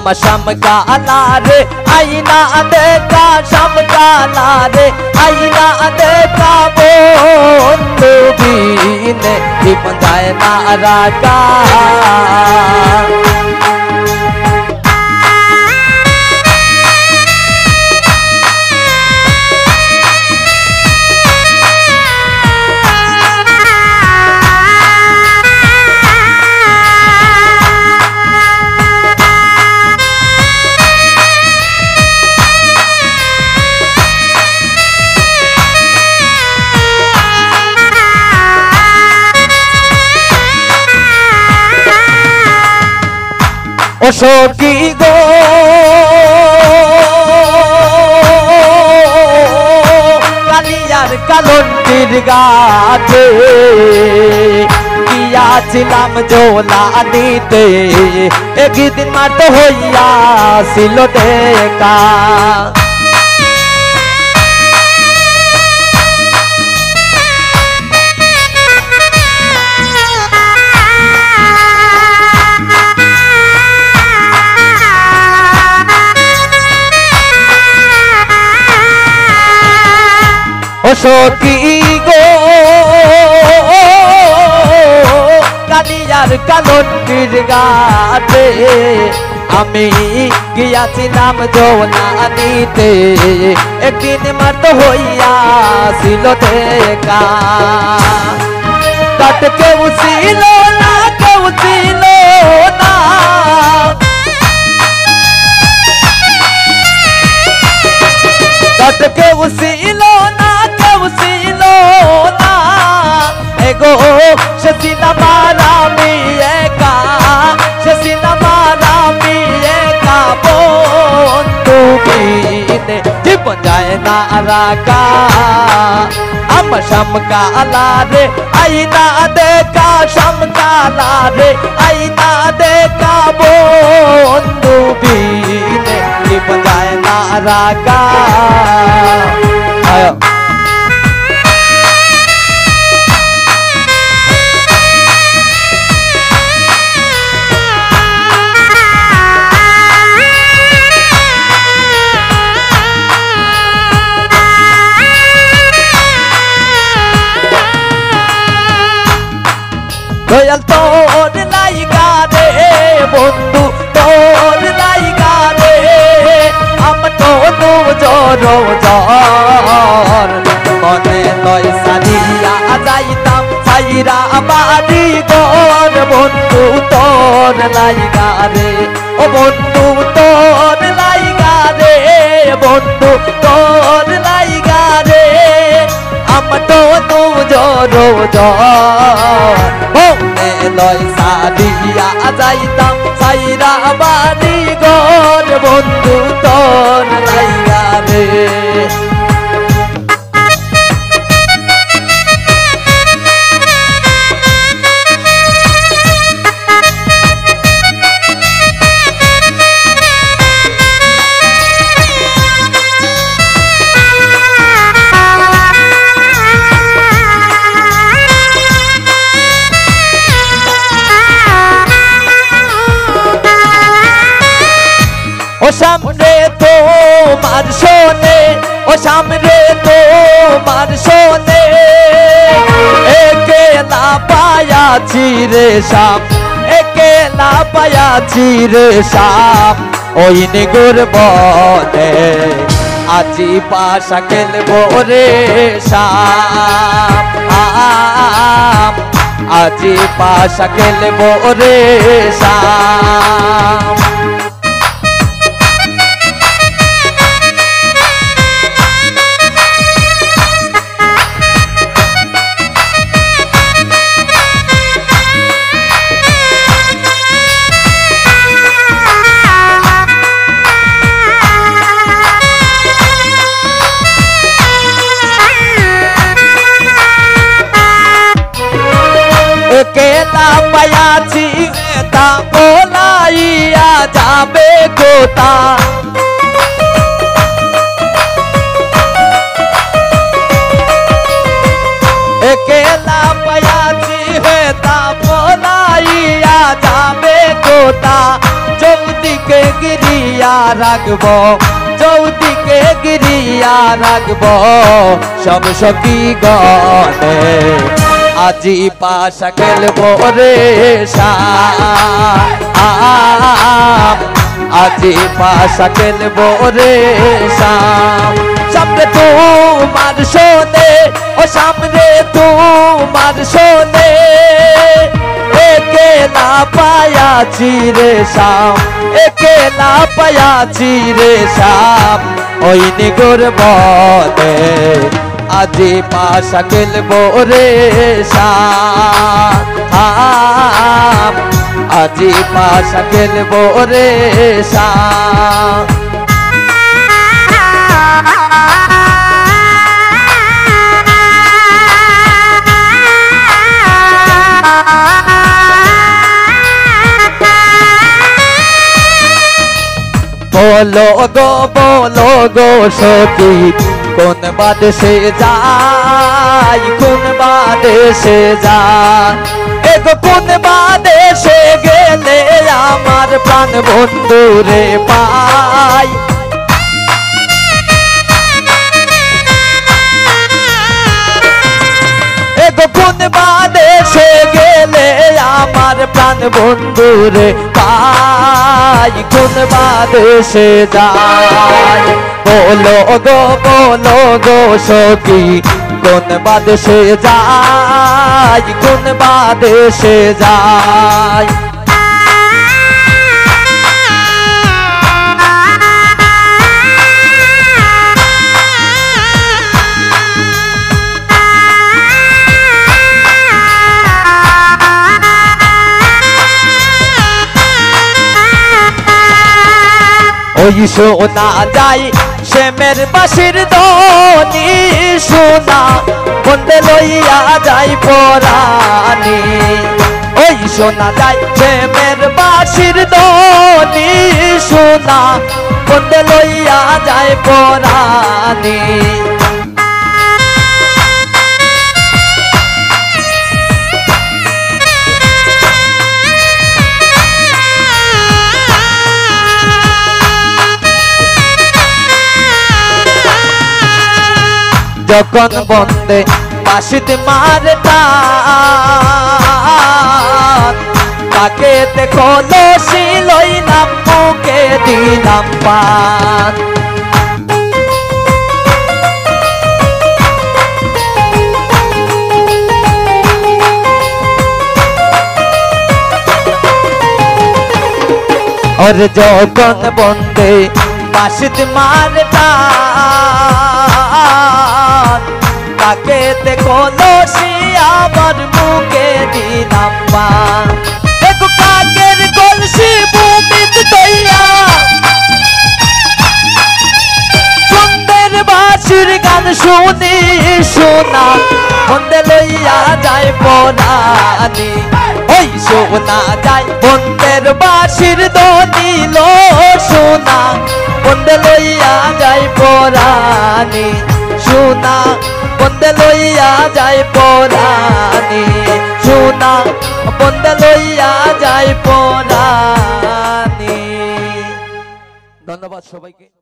शाम काला रे आईना देखा शाम काला रे आईना देखा बंधु बिने जीवन जाए ना रागा সখী গো কালিয়ার কালন্তির গাছে গিয়াছিলাম জোলা দিতে একদিন মাঠ হইয়া ছিল দেখা সখী গো কালিয়ার কালন্তির গাছে আমি গিয়াছিলাম জোলা দিতে একদিন মাঠ হইয়া ছিল দেখা কাট কেউ ছিল না কেউ ছিল না কাট কেউ ছিল না ছিল না এগো সে সিনেমার আমি একা সে সিনেমার আমি একা বন্ধু বিনে জীবন যায় না রাগা আমার শাম কালা রে আইনা দেখা শাম কালা রে আইনা দেখা বন্ধু বিনে জীবন যায় না রাগা দয়াল তোর লাইগা রে বন্ধু তোর লাইগা রে আমার তো জর জর মনে লয় সারিয়া যাইতাম সাইরা বাড়ি ঘর বন্ধু তোর লাইগা রে ও বন্ধু তোর লাইগা রে বন্ধু তোর লাইগা রে আমার তো জর জর লয় সাদিয়া যাইতাম সাইরা বাড়ি ঘর বন্ধু তোর লাইগা রে সামনে তোমার শোনে ও সামনে তোমার শোনে একেলা পায়াছি রে শাম একেলা পায়াছি রে শাম ওই নিগুর বনে আজি পাশা খেলবো রে শাম আজি পাশা খেলবো রে শাম কেতা পায়াছি তা বলাইয়া যাবে কোথা কেলা পায়াছি তা বলাইয়া যাবে কোথা যদি চৌদিকে গিরিয়া রাখব, চৌদিকে গিরিয়া রাখব সব সখী গণে। আজি পাশা খেলবো রে শাম, আজি পাশা খেলবো রে শাম। সামনে তোমার শোনে, ও সামনে তোমার শোনে, একেলা পায়াছি রে শাম, একেলা পায়াছি রে শাম। ওই নিগর বনে আজি পাশা খেলবো রে শাম, আজি পাশা খেলবো রে শাম। বলো গো সখী কোন বাদেশে যাই, কোন বাদেশে যাই, এগো কোন বাদেশে গেলে আমার প্রাণ বন্ধুরে পাই। এগো কোন বাদেশে গেলে আমার প্রাণ বন্ধুরে পাই, কোন বাদেশে যাই। বলো গো সখী কোন বাদেশে যাই, কোন বাদেশে যাই। ওই শোনা যাই শ্যামের বাঁশির ধ্বনি, শোনা বন্দে লইয়া যাই পরাণী। ওই শোনা যাই শ্যামের বাঁশির ধ্বনি, শোনা বন্দে লইয়া যাই পরাণী। যখন বন্দে বাঁশিতে মারে টান, তাকে দেখো লসি লইলাম মুখে দিলাম পান। ওরে যখন বন্দে বাঁশিতে মারে টান, তাকে দেখো লসি আমার মুখে দিলাম পান। দেখো কাকের কলসি ভূমিত তৈয়া, সুন্দর বাঁশির গান শুনি শোনা বন্দে লইয়া যায় পরাণী। ওই শোনা যায় বন্দের বাঁশির ধ্বনি লো শোনা বন্দে লইয়া যায় পরাণী, শোনা বন্দে লইয়া যায় পরাণী, শোনা বন্দে লইয়া যায় পরাণী। ধন্যবাদ সবাইকে।